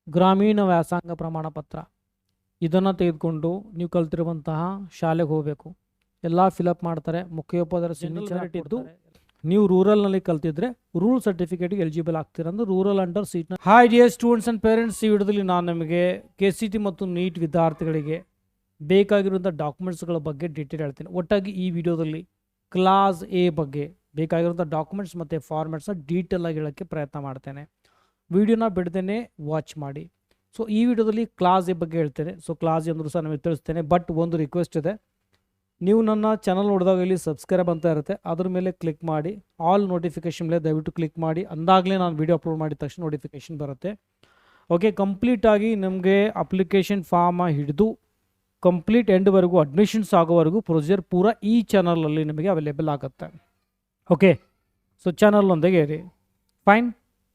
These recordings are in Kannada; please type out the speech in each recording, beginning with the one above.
ಗ್ರಾಮೀಣ ವ್ಯಾಸಂಗ ಪ್ರಮಾಣ ಪತ್ರ ಇದನ್ನು ತೆಗೆದುಕೊಂಡು ನೀವು ಕಲ್ತಿರುವಂತಹ ಶಾಲೆಗೆ ಹೋಗಬೇಕು. ಎಲ್ಲ ಫಿಲಪ್ ಮಾಡ್ತಾರೆ, ಮುಖ್ಯೋಪಾಧ್ಯಾಯರ ಸಿಗ್ನೇಚರ್ ಇಟ್ಟು ನೀವು ರೂರಲ್ನಲ್ಲಿ ಕಲ್ತಿದ್ರೆ ರೂರಲ್ ಸರ್ಟಿಫಿಕೇಟ್ಗೆ ಎಲಿಜಿಬಲ್ ಆಗ್ತೀರ ಅಂದ್ರೆ ರೂರಲ್ ಅಂಡರ್ ಸೀಟ್ನ. Hi dear students and parents, ಈ ವಿಡಿಯೋದಲ್ಲಿ ನಾನು ನಿಮಗೆ KCT ಮತ್ತು ನೀಟ್ ವಿದ್ಯಾರ್ಥಿಗಳಿಗೆ ಬೇಕಾಗಿರುವಂಥ ಡಾಕ್ಯುಮೆಂಟ್ಸ್ಗಳ ಬಗ್ಗೆ ಡೀಟೇಲ್ ಹೇಳ್ತೀನಿ. ಒಟ್ಟಾಗಿ ಈ ವಿಡಿಯೋದಲ್ಲಿ ಕ್ಲಾಸ್ ಎ ಬಗ್ಗೆ ಬೇಕಾಗಿರುವಂಥ ಡಾಕ್ಯುಮೆಂಟ್ಸ್ ಮತ್ತು ಫಾರ್ಮ್ಯಾಟ್ಸ್ನ ಡೀಟೇಲ್ ಆಗಿ ಹೇಳೋಕ್ಕೆ ಪ್ರಯತ್ನ ಮಾಡ್ತೇನೆ. ವಿಡಿಯೋನ ಬಿಡ್ದೇನೆ ವಾಚ್ ಮಾಡಿ. ಸೊ ಈ ವಿಡಿಯೋದಲ್ಲಿ ಕ್ಲಾಸ್ ಎ ಬಗ್ಗೆ ಹೇಳ್ತೇನೆ. ಸೊ ಕ್ಲಾಸ್ ಎ ಅಂದರೂ ಸಹ ನಿಮಗೆ ತಿಳಿಸ್ತೇನೆ. ಬಟ್ ಒಂದು ರಿಕ್ವೆಸ್ಟ್ ಇದೆ, ನೀವು ನನ್ನ ಚಾನಲ್ ನೋಡಿದಾಗ ಇಲ್ಲಿ ಸಬ್ಸ್ಕ್ರೈಬ್ ಅಂತ ಇರುತ್ತೆ, ಅದ್ರ ಮೇಲೆ ಕ್ಲಿಕ್ ಮಾಡಿ ಆಲ್ ನೋಟಿಫಿಕೇಶನ್ ಮೇಲೆ ದಯವಿಟ್ಟು ಕ್ಲಿಕ್ ಮಾಡಿ. ಅಂದಾಗಲೇ ನಾನು ವಿಡಿಯೋ ಅಪ್ಲೋಡ್ ಮಾಡಿದ ತಕ್ಷಣ ನೋಟಿಫಿಕೇಶನ್ ಬರುತ್ತೆ. ಓಕೆ, ಕಂಪ್ಲೀಟಾಗಿ ನಮಗೆ ಅಪ್ಲಿಕೇಶನ್ ಫಾರ್ಮ ಹಿಡಿದು ಕಂಪ್ಲೀಟ್ ಎಂಡ್ವರೆಗೂ ಅಡ್ಮಿಷನ್ಸ್ ಆಗೋವರೆಗೂ ಪ್ರೊಸೀಜರ್ ಪೂರ ಈ ಚಾನಲಲ್ಲಿ ನಿಮಗೆ ಅವೈಲೇಬಲ್ ಆಗುತ್ತೆ. ಓಕೆ, ಸೊ ಚಾನಲ್ ಒಂದಿಗೆ ಇರಿ. ಫೈನ್.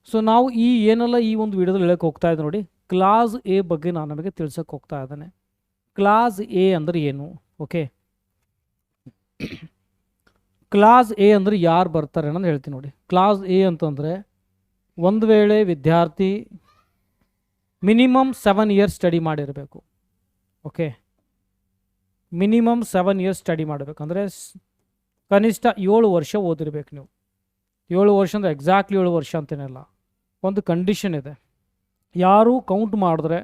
ಸೊ ನಾವು ಏನೆಲ್ಲ ಈ ಒಂದು ವಿಡಿಯೋದಲ್ಲಿ ಹೇಳಕ್ಕೆ ಹೋಗ್ತಾ ಇದ್ದೆ ನೋಡಿ, ಕ್ಲಾಸ್ ಎ ಬಗ್ಗೆ ನಾನು ನಮಗೆ ತಿಳ್ಸಕ್ಕೆ ಹೋಗ್ತಾ ಇದ್ದೇನೆ. ಕ್ಲಾಸ್ ಎ ಅಂದರೆ ಏನು? ಓಕೆ, ಕ್ಲಾಸ್ ಎ ಅಂದರೆ ಯಾರು ಬರ್ತಾರೆ ಅನ್ನೋದು ಹೇಳ್ತೀನಿ ನೋಡಿ. ಕ್ಲಾಸ್ ಎ ಅಂತಂದರೆ ಒಂದು ವೇಳೆ ವಿದ್ಯಾರ್ಥಿ ಮಿನಿಮಮ್ 7 ಇಯರ್ಸ್ ಸ್ಟಡಿ ಮಾಡಿರಬೇಕು. ಓಕೆ, ಮಿನಿಮಮ್ 7 ಇಯರ್ಸ್ ಸ್ಟಡಿ ಮಾಡಬೇಕು ಅಂದರೆ ಕನಿಷ್ಠ 7 ವರ್ಷ ಓದಿರ್ಬೇಕು. ನೀವು 7 ವರ್ಷ ಅಂದರೆ ಎಕ್ಸಾಕ್ಟ್ಲಿ 7 ವರ್ಷ ಅಂತೇನಿಲ್ಲ, ಒಂದು ಕಂಡೀಷನ್ ಇದೆ. ಯಾರು ಕೌಂಟ್ ಮಾಡಿದ್ರೆ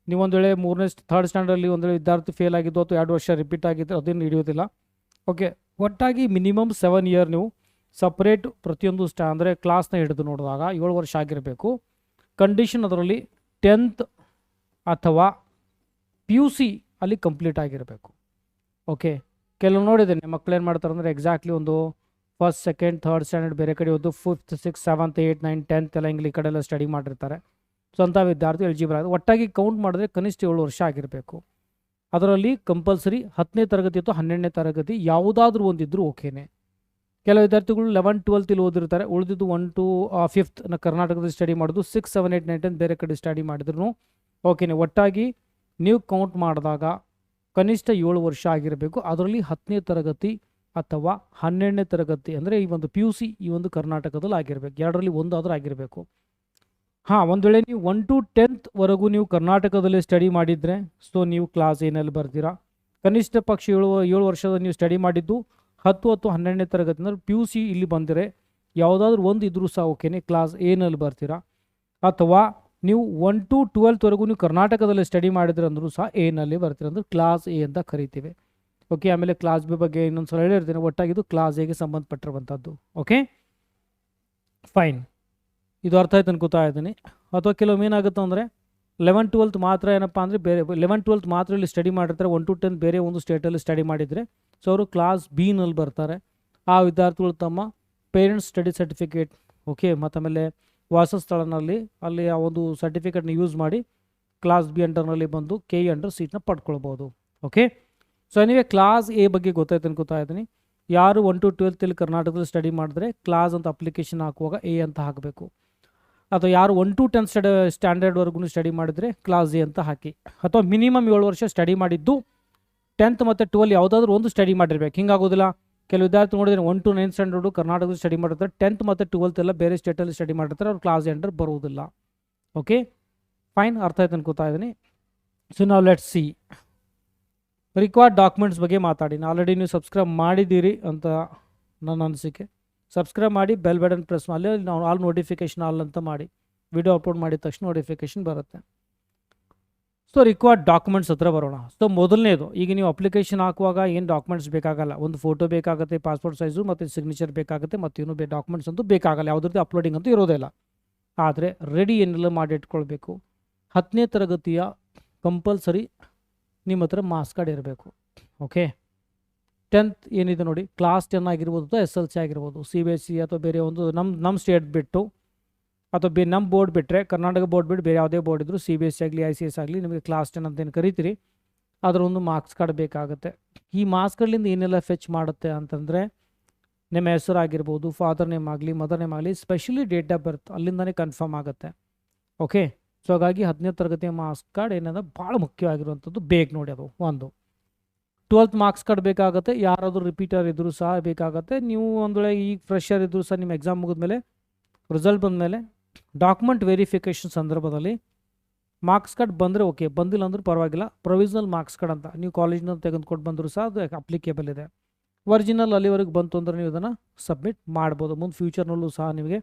ನೀವು ಒಂದು ವೇಳೆ 3ನೇ 3rd ಸ್ಟ್ಯಾಂಡರ್ಡಲ್ಲಿ ಒಂದು ವೇಳೆ ವಿದ್ಯಾರ್ಥಿ ಫೇಲ್ ಆಗಿದ್ದು ಅಥವಾ 2 ವರ್ಷ ರಿಪೀಟ್ ಆಗಿದ್ದರೆ ಅದನ್ನು ಹಿಡಿಯೋದಿಲ್ಲ. ಓಕೆ, ಒಟ್ಟಾಗಿ ಮಿನಿಮಮ್ 7 ಇಯರ್ ನೀವು ಸಪ್ರೇಟ್ ಪ್ರತಿಯೊಂದು ಅಂದರೆ ಕ್ಲಾಸ್ನ ಹಿಡಿದು ನೋಡಿದಾಗ 7 ವರ್ಷ ಆಗಿರಬೇಕು. ಕಂಡೀಷನ್ ಅದರಲ್ಲಿ 10th ಅಥವಾ PUC ಅಲ್ಲಿ ಕಂಪ್ಲೀಟ್ ಆಗಿರಬೇಕು. ಓಕೆ, ಕೆಲವು ನೋಡಿದ್ದೇನೆ ಮಕ್ಕಳು ಏನು ಮಾಡ್ತಾರೆ ಅಂದರೆ ಎಕ್ಸಾಕ್ಟ್ಲಿ ಒಂದು 1st, 2nd, 3rd ಸ್ಟ್ಯಾಂಡರ್ಡ್ ಬೇರೆ ಕಡೆ ಓದು 5th, 6th, 7th, 8th, 9th, 10th ಎಲ್ಲ ಈ ಕಡೆ ಎಲ್ಲ ಸ್ಟಡಿ ಮಾಡಿರ್ತಾರೆ. ಸೊ ಅಂಥ ವಿದ್ಯಾರ್ಥಿ ಎಲಿಜಿಬಲ್ ಆಗಿದೆ. ಒಟ್ಟಾಗಿ ಕೌಂಟ್ ಮಾಡಿದ್ರೆ ಕನಿಷ್ಠ 7 ವರ್ಷ ಆಗಿರಬೇಕು. ಅದರಲ್ಲಿ ಕಂಪಲ್ಸರಿ 10ನೇ ತರಗತಿ ಅಥವಾ 12ನೇ ತರಗತಿ ಯಾವುದಾದ್ರೂ ಒಂದಿದ್ರೂ ಓಕೆನೆ. ಕೆಲವು ವಿದ್ಯಾರ್ಥಿಗಳು 11th, 12th ಇಲ್ಲಿ ಓದಿರ್ತಾರೆ, ಉಳಿದಿದ್ದು 1 to 5th ಕರ್ನಾಟಕದಲ್ಲಿ ಸ್ಟಡಿ ಮಾಡೋದು, 6, 7, 8, 9, 10 ಬೇರೆ ಕಡೆ ಸ್ಟಡಿ ಮಾಡಿದ್ರು ಓಕೆನೆ. ಒಟ್ಟಾಗಿ ನೀವು ಕೌಂಟ್ ಮಾಡಿದಾಗ ಕನಿಷ್ಠ 7 ವರ್ಷ ಆಗಿರಬೇಕು. ಅದರಲ್ಲಿ 10ನೇ ತರಗತಿ ಅಥವಾ 12ನೇ ತರಗತಿ ಅಂದರೆ ಈ ಒಂದು PUC ಈ ಒಂದು ಕರ್ನಾಟಕದಲ್ಲಿ ಆಗಿರಬೇಕು. ಎರಡರಲ್ಲಿ ಒಂದಾದರೂ ಆಗಿರಬೇಕು. ಹಾಂ, ಒಂದು ವೇಳೆ ನೀವು 1 to 10th ವರೆಗೂ ನೀವು ಕರ್ನಾಟಕದಲ್ಲಿ ಸ್ಟಡಿ ಮಾಡಿದರೆ ಸೊ ನೀವು ಕ್ಲಾಸ್ ಏನಲ್ಲಿ ಬರ್ತೀರಾ. ಕನಿಷ್ಠ ಪಕ್ಷ 7 ವರ್ಷದ ನೀವು ಸ್ಟಡಿ ಮಾಡಿದ್ದು 10 ಅಥವಾ 12ನೇ ತರಗತಿ ಅಂದರೆ PUC ಇಲ್ಲಿ ಬಂದರೆ ಯಾವುದಾದ್ರೂ ಒಂದು ಇದ್ರೂ ಸಹ ಓಕೆನೆ, ಕ್ಲಾಸ್ ಏನಲ್ಲಿ ಬರ್ತೀರಾ. ಅಥವಾ ನೀವು 1 to 12th ವರೆಗೂ ನೀವು ಕರ್ನಾಟಕದಲ್ಲಿ ಸ್ಟಡಿ ಮಾಡಿದ್ರೆ ಅಂದರೂ ಸಹ ಏನಲ್ಲಿ ಬರ್ತೀರ, ಅಂದ್ರೆ ಕ್ಲಾಸ್ ಎ ಅಂತ ಕರಿತೀವಿ. ಓಕೆ, ಆಮೇಲೆ ಕ್ಲಾಸ್ ಬಿ ಬಗ್ಗೆ ಇನ್ನೊಂದು ಸಲ ಹೇಳಿರ್ತೀನಿ. ಒಟ್ಟಾಗಿದ್ದು ಕ್ಲಾಸ್ ಎಗೆ ಸಂಬಂಧಪಟ್ಟಿರುವಂಥದ್ದು. Okay, fine. ಇದು ಅರ್ಥ ಆಯ್ತು ಅನ್ಕೋತಾ ಇದ್ದೀನಿ. ಅಥವಾ ಕೆಲವೊಮ್ಮೆ ಏನಾಗುತ್ತೆ ಅಂದರೆ 11th, 12th ಮಾತ್ರ ಏನಪ್ಪ ಅಂದರೆ ಬೇರೆ 11th, 12th ಮಾತ್ರ ಇಲ್ಲಿ ಸ್ಟಡಿ ಮಾಡಿರ್ತಾರೆ, 1 to 10th ಬೇರೆ ಒಂದು ಸ್ಟೇಟಲ್ಲಿ ಸ್ಟಡಿ ಮಾಡಿದರೆ ಸೊ ಅವರು ಕ್ಲಾಸ್ ಬಿನಲ್ಲಿ ಬರ್ತಾರೆ. ಆ ವಿದ್ಯಾರ್ಥಿಗಳು ತಮ್ಮ ಪೇರೆಂಟ್ಸ್ ಸ್ಟಡಿ ಸರ್ಟಿಫಿಕೇಟ್ ಓಕೆ ಮತ್ತು ಆಮೇಲೆ ವಾಸಸ್ಥಳನಲ್ಲಿ ಅಲ್ಲಿ ಆ ಒಂದು ಸರ್ಟಿಫಿಕೇಟ್ನ ಯೂಸ್ ಮಾಡಿ ಕ್ಲಾಸ್ ಬಿ ಅಂಡರ್ನಲ್ಲಿ ಬಂದು KE ಅಂಡರ್ ಸೀಟ್ನ ಪಡ್ಕೊಳ್ಬೋದು. Okay, so anyway class A ಬಗ್ಗೆ ಗೊತ್ತಾಯ್ತು ಅನ್ಕೋತಾ ಇದ್ದೀನಿ. ಯಾರು 1 to 12th ಇಲ್ಲಿ ಕರ್ನಾಟಕದಲ್ಲಿ ಸ್ಟಡಿ ಮಾಡಿದ್ರೆ ಕ್ಲಾಸ್ ಅಂತ ಅಪ್ಲಿಕೇಶನ್ ಹಾಕುವಾಗ ಎ ಅಂತ ಹಾಕಬೇಕು. ಅಥವಾ ಯಾರು 1 to 10th ಸ್ಟ್ಯಾಂಡರ್ಡ್ವರೆಗೂ ಸ್ಟಡಿ ಮಾಡಿದರೆ ಕ್ಲಾಸ್ ಎ ಅಂತ ಹಾಕಿ. ಅಥವಾ ಮಿನಿಮಮ್ 7 ವರ್ಷ ಸ್ಟಡಿ ಮಾಡಿದ್ದು 10th ಮತ್ತು 12 ಯಾವುದಾದ್ರೂ ಒಂದು ಸ್ಟಡಿ ಮಾಡಿರ್ಬೇಕು. ಹಿಂಗಾಗೋದಿಲ್ಲ. ಕೆಲವು ವಿದ್ಯಾರ್ಥಿ ನೋಡಿದ್ರೆ 1 to 9th ಸ್ಟ್ಯಾಂಡರ್ಡು ಕರ್ನಾಟಕದಲ್ಲಿ ಸ್ಟಡಿ ಮಾಡಿರ್ತಾರೆ, 10th ಮತ್ತು 12th ಎಲ್ಲ ಬೇರೆ ಸ್ಟೇಟಲ್ಲಿ ಸ್ಟಡಿ ಮಾಡಿರ್ತಾರೆ, ಅವ್ರು ಕ್ಲಾಸ್ ಎ ಅಂಡರ್ ಬರುವುದಿಲ್ಲ. ಓಕೆ, ಫೈನ್, ಅರ್ಥ ಆಯ್ತು ಅನ್ಕೋತಾ ಇದ್ದೀನಿ. ಸೊ ನಾವು ಲೆಟ್ಸ್ ಸಿ ರಿಕ್ವೈರ್ಡ್ ಡಾಕ್ಯುಮೆಂಟ್ಸ್ ಬಗ್ಗೆ ಮಾತಾಡಿ. ಆಲ್ರೆಡಿ ನೀವು ಸಬ್ಸ್ಕ್ರೈಬ್ ಮಾಡಿದ್ದೀರಿ ಅಂತ ನನ್ನ ಅನಿಸಿಕೆ. ಸಬ್ಸ್ಕ್ರೈಬ್ ಮಾಡಿ, ಬೆಲ್ ಬಟನ್ ಪ್ರೆಸ್ ಮಾಡಿ, ನಾವು ಆಲ್ ನೋಟಿಫಿಕೇಶನ್ ಆಲ್ ಅಂತ ಮಾಡಿ. ವಿಡಿಯೋ ಅಪ್ಲೋಡ್ ಮಾಡಿದ ತಕ್ಷಣ ನೋಟಿಫಿಕೇಶನ್ ಬರುತ್ತೆ. ಸೊ ರಿಕ್ವೈರ್ಡ್ ಡಾಕ್ಯುಮೆಂಟ್ಸ್ ಹತ್ರ ಬರೋಣ. ಸೊ ಮೊದಲನೇದು, ಈಗ ನೀವು ಅಪ್ಲಿಕೇಶನ್ ಹಾಕುವಾಗ ಏನು ಡಾಕ್ಯುಮೆಂಟ್ಸ್ ಬೇಕಾಗಲ್ಲ. ಒಂದು ಫೋಟೋ ಬೇಕಾಗುತ್ತೆ, ಪಾಸ್ಪೋರ್ಟ್ ಸೈಜು ಮತ್ತು ಸಿಗ್ನೇಚರ್ ಬೇಕಾಗುತ್ತೆ, ಮತ್ತು ಇನ್ನೂ ಡಾಕ್ಯುಮೆಂಟ್ಸ್ ಅಂತೂ ಬೇಕಾಗಲ್ಲ. ಯಾವುದ್ರದ್ದು ಅಪ್ಲೋಡಿಂಗ್ ಅಂತೂ ಇರೋದೇ ಇಲ್ಲ. ಆದರೆ ರೆಡಿ ಏನೆಲ್ಲ ಮಾಡಿ ಇಟ್ಕೊಳ್ಬೇಕು. 10ನೇ ತರಗತಿಯ ಕಂಪಲ್ಸರಿ ನಿಮ್ಮ ಹತ್ರ ಮಾರ್ಕ್ಸ್ ಕಾರ್ಡ್ ಇರಬೇಕು. ಓಕೆ, 10th ಏನಿದೆ ನೋಡಿ, ಕ್ಲಾಸ್ 10 ಆಗಿರ್ಬೋದು ಅಥವಾ SLC ಆಗಿರ್ಬೋದು, CBSE ಅಥವಾ ಬೇರೆ ಒಂದು ನಮ್ಮ ಸ್ಟೇಟ್ ಬಿಟ್ಟು ಅಥವಾ ನಮ್ಮ ಬೋರ್ಡ್ ಬಿಟ್ಟರೆ, ಕರ್ನಾಟಕ ಬೋರ್ಡ್ ಬಿಟ್ಟು ಬೇರೆ ಯಾವುದೇ ಬೋರ್ಡ್ ಇದ್ದರೂ CBSE ಆಗಲಿ ICS ಆಗಲಿ ನಿಮಗೆ ಕ್ಲಾಸ್ 10 ಅಂತ ಏನು ಕರಿತೀರಿ ಅದರ ಒಂದು ಮಾರ್ಕ್ಸ್ ಕಾರ್ಡ್ ಬೇಕಾಗುತ್ತೆ. ಈ ಮಾರ್ಕ್ಸ್ ಕಾರ್ಡ್ಲಿಂದ ಏನೆಲ್ಲ ಫೆಚ್ ಮಾಡುತ್ತೆ ಅಂತಂದರೆ ನಿಮ್ಮ ಹೆಸರು ಆಗಿರ್ಬೋದು, ಫಾದರ್ ನೇಮ್ ಆಗಲಿ, ಮದರ್ ನೇಮ್ ಆಗಲಿ, ಸ್ಪೆಷಲಿ ಡೇಟ್ ಆಫ್ ಬರ್ತ್ ಅಲ್ಲಿಂದನೇ ಕನ್ಫರ್ಮ್ ಆಗುತ್ತೆ. ಓಕೆ, ಸೊ ಹಾಗಾಗಿ 10ನೇ ತರಗತಿಯ ಮಾರ್ಕ್ಸ್ ಕಾರ್ಡ್ ಏನಂದ್ರೆ ಭಾಳ ಮುಖ್ಯವಾಗಿರುವಂಥದ್ದು ಬೇಕು ನೋಡಿ. ಅದು ಒಂದು 12th ಮಾರ್ಕ್ಸ್ ಕಾರ್ಡ್ ಬೇಕಾಗುತ್ತೆ. ಯಾರಾದರೂ ರಿಪೀಟರ್ ಇದ್ದರೂ ಸಹ ಬೇಕಾಗುತ್ತೆ. ನೀವು ಒಂದು ವೇಳೆ ಈಗ ಫ್ರೆಷರ್ ಇದ್ದರೂ ಸಹ ನಿಮ್ಮ ಎಕ್ಸಾಮ್ ಮುಗಿದ್ಮೇಲೆ ರಿಸಲ್ಟ್ ಬಂದಮೇಲೆ ಡಾಕ್ಯುಮೆಂಟ್ ವೆರಿಫಿಕೇಷನ್ ಸಂದರ್ಭದಲ್ಲಿ ಮಾರ್ಕ್ಸ್ ಕಾರ್ಡ್ ಬಂದರೆ ಓಕೆ, ಬಂದಿಲ್ಲ ಅಂದ್ರೂ ಪರವಾಗಿಲ್ಲ. ಪ್ರೊವಿಷನಲ್ ಮಾರ್ಕ್ಸ್ ಕಾರ್ಡ್ ಅಂತ ನೀವು ಕಾಲೇಜ್ನ ತೆಗೆದುಕೊಂಡು ಬಂದರೂ ಸಹ ಅದು ಅಪ್ಲಿಕೇಬಲ್ ಇದೆ. ಒರಿಜಿನಲ್ ಅಲ್ಲಿವರೆಗೆ ಬಂತು ಅಂದರೆ ನೀವು ಇದನ್ನು ಸಬ್ಮಿಟ್ ಮಾಡ್ಬೋದು. ಮುಂದೆ ಫ್ಯೂಚರ್ನಲ್ಲೂ ಸಹ ನಿಮಗೆ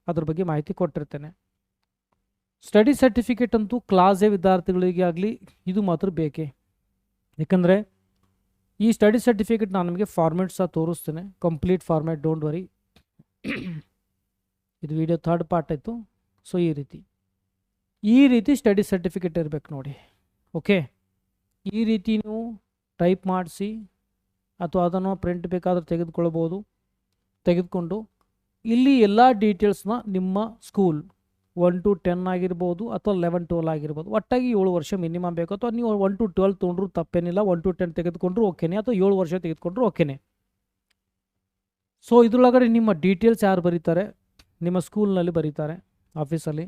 ಅದ್ರ ಬಗ್ಗೆ ಮಾಹಿತಿ ಕೊಟ್ಟಿರ್ತೇನೆ. ಸ್ಟಡಿ ಸರ್ಟಿಫಿಕೇಟ್ ಅಂತೂ ಕ್ಲಾಸ್ ಎ ವಿದ್ಯಾರ್ಥಿಗಳಿಗೆ ಆಗಲಿ ಇದು ಮಾತ್ರ ಬೇಕೇ. ಯಾಕಂದರೆ ಈ ಸ್ಟಡಿ ಸರ್ಟಿಫಿಕೇಟ್ ನಾನು ನಿಮಗೆ ಫಾರ್ಮ್ಯಾಟ್ ಸಹ ತೋರಿಸ್ತೇನೆ, ಕಂಪ್ಲೀಟ್ ಫಾರ್ಮ್ಯಾಟ್, ಡೋಂಟ್ ವರಿ. ಇದು ವಿಡಿಯೋ ಥರ್ಡ್ ಪಾರ್ಟ್ ಆಯಿತು. ಸೊ ಈ ರೀತಿ ಸ್ಟಡಿ ಸರ್ಟಿಫಿಕೇಟ್ ಇರಬೇಕು ನೋಡಿ. ಓಕೆ, ಈ ರೀತಿ ನೀವು ಟೈಪ್ ಮಾಡಿಸಿ ಅಥವಾ ಅದನ್ನು ಪ್ರಿಂಟ್ ಬೇಕಾದರೂ ತೆಗೆದುಕೊಳ್ಬೋದು. ತೆಗೆದುಕೊಂಡು ಇಲ್ಲಿ ಎಲ್ಲ ಡೀಟೇಲ್ಸ್ನ ನಿಮ್ಮ ಸ್ಕೂಲ್ 1 to 10 ಆಗಿರ್ಬೋದು ಅಥವಾ 11, 12 ಆಗಿರ್ಬೋದು, ಒಟ್ಟಾಗಿ 7 ವರ್ಷ ಮಿನಿಮಮ್ ಬೇಕು. ಅಥವಾ ನೀವು 1 to 12 ತೊಗೊಂಡ್ರು ತಪ್ಪೇನಿಲ್ಲ, 1 to 10 ತೆಗೆದುಕೊಂಡ್ರು ಓಕೆನೇ, ಅಥವಾ 7 ವರ್ಷ ತೆಗೆದುಕೊಂಡ್ರು ಓಕೆನೇ. ಸೊ ಇದರೊಳಗಡೆ ನಿಮ್ಮ ಡೀಟೇಲ್ಸ್ ಯಾರು ಬರೀತಾರೆ, ನಿಮ್ಮ ಸ್ಕೂಲ್ನಲ್ಲಿ ಬರೀತಾರೆ ಆಫೀಸಲ್ಲಿ.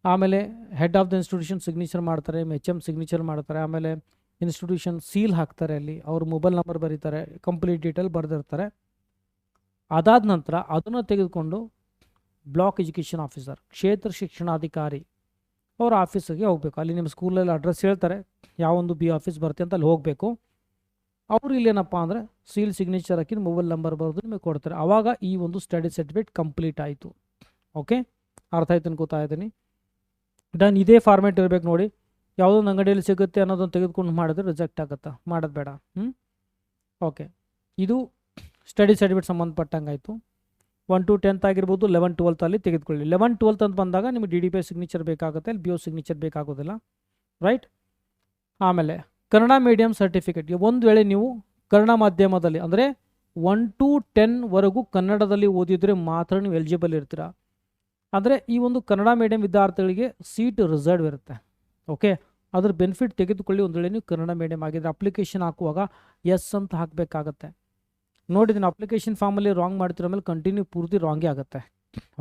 ಆಮೇಲೆ head of the institution signature ಮಾಡ್ತಾರೆ, HM ಸಿಗ್ನೇಚರ್ ಮಾಡ್ತಾರೆ. ಆಮೇಲೆ ಇನ್ಸ್ಟಿಟ್ಯೂಷನ್ ಸೀಲ್ ಹಾಕ್ತಾರೆ, ಅಲ್ಲಿ ಅವ್ರ ಮೊಬೈಲ್ ನಂಬರ್ ಬರೀತಾರೆ, ಕಂಪ್ಲೀಟ್ ಡೀಟೇಲ್ ಬರೆದಿರ್ತಾರೆ. ಅದಾದ ನಂತರ ಅದನ್ನು ತೆಗೆದುಕೊಂಡು ಬ್ಲಾಕ್ ಎಜುಕೇಷನ್ ಆಫೀಸರ್, ಕ್ಷೇತ್ರ ಶಿಕ್ಷಣಾಧಿಕಾರಿ ಅವರ ಆಫೀಸಿಗೆ ಹೋಗಬೇಕು. ಅಲ್ಲಿ ನಿಮ್ಮ ಸ್ಕೂಲಲ್ಲಿ ಅಡ್ರೆಸ್ ಹೇಳ್ತಾರೆ, ಯಾವೊಂದು ಬಿ ಆಫೀಸ್ ಬರುತ್ತೆ ಅಂತ ಅಲ್ಲಿ ಹೋಗಬೇಕು. ಅವರು ಇಲ್ಲೇನಪ್ಪ ಅಂದರೆ ಸೀಲ್ ಸಿಗ್ನೇಚರ್ ಹಾಕಿ ಮೊಬೈಲ್ ನಂಬರ್ ಬರೆದು ನಿಮಗೆ ಕೊಡ್ತಾರೆ. ಆವಾಗ ಈ ಒಂದು ಸ್ಟಡಿ ಸರ್ಟಿಫಿಕೇಟ್ ಕಂಪ್ಲೀಟ್ ಆಯಿತು. ಓಕೆ, ಅರ್ಥ ಆಯ್ತು ಅನ್ಕೋತಾ ಇದ್ದೀನಿ. ಡನ್. ಇದೇ ಫಾರ್ಮ್ಯಾಟ್ ಇರಬೇಕು ನೋಡಿ. ಯಾವುದೊಂದು ಅಂಗಡಿಯಲ್ಲಿ ಸಿಗುತ್ತೆ ಅನ್ನೋದನ್ನು ತೆಗೆದುಕೊಂಡು ಮಾಡಿದ್ರೆ ರಿಜೆಕ್ಟ್ ಆಗುತ್ತಾ, ಮಾಡೋದು ಬೇಡ. ಓಕೆ, ಇದು ಸ್ಟಡಿ ಸರ್ಟಿಫಿಕೇಟ್ ಸಂಬಂಧಪಟ್ಟಂಗೆ ಆಯಿತು. 1 to 10 ಆಗಿರ್ಬೋದು, 11, 12 ಅಲ್ಲಿ ತೆಗೆದುಕೊಳ್ಳಿ. 11, 12 ಅಂತ ಬಂದಾಗ ನಿಮಗೆ DDP ಸಿಗ್ನೇಚರ್ ಬೇಕಾಗುತ್ತೆ, ಅಲ್ಲಿ BO ಸಿಗ್ನೇಚರ್ ಬೇಕಾಗೋದಿಲ್ಲ, ರೈಟ್. ಆಮೇಲೆ ಕನ್ನಡ ಮೀಡಿಯಂ ಸರ್ಟಿಫಿಕೇಟ್. ಒಂದು ವೇಳೆ ನೀವು ಕನ್ನಡ ಮಾಧ್ಯಮದಲ್ಲಿ ಅಂದರೆ 1 to 10 ವರೆಗೂ ಕನ್ನಡದಲ್ಲಿ ಓದಿದರೆ ಮಾತ್ರ ನೀವು ಎಲಿಜಿಬಲ್ ಇರ್ತೀರಾ. ಅಂದರೆ ಈ ಒಂದು ಕನ್ನಡ ಮೀಡಿಯಂ ವಿದ್ಯಾರ್ಥಿಗಳಿಗೆ ಸೀಟ್ ರಿಸರ್ವ್ ಇರುತ್ತೆ. ಓಕೆ, ಅದ್ರ ಬೆನಿಫಿಟ್ ತೆಗೆದುಕೊಳ್ಳಿ. ಒಂದು ವೇಳೆ ನೀವು ಕನ್ನಡ ಮೀಡಿಯಂ ಆಗಿದ್ದರೆ ಅಪ್ಲಿಕೇಶನ್ ಹಾಕುವಾಗ ಎಸ್ ಅಂತ ಹಾಕಬೇಕಾಗತ್ತೆ. ನೋಡಿದ್ದೀನಿ ಅಪ್ಲಿಕೇಶನ್ ಫಾರ್ಮಲ್ಲಿ ರಾಂಗ್ ಮಾಡ್ತಿರೋ ಮೇಲೆ ಕಂಟಿನ್ಯೂ ಪೂರ್ತಿ ರಾಂಗೇ ಆಗುತ್ತೆ.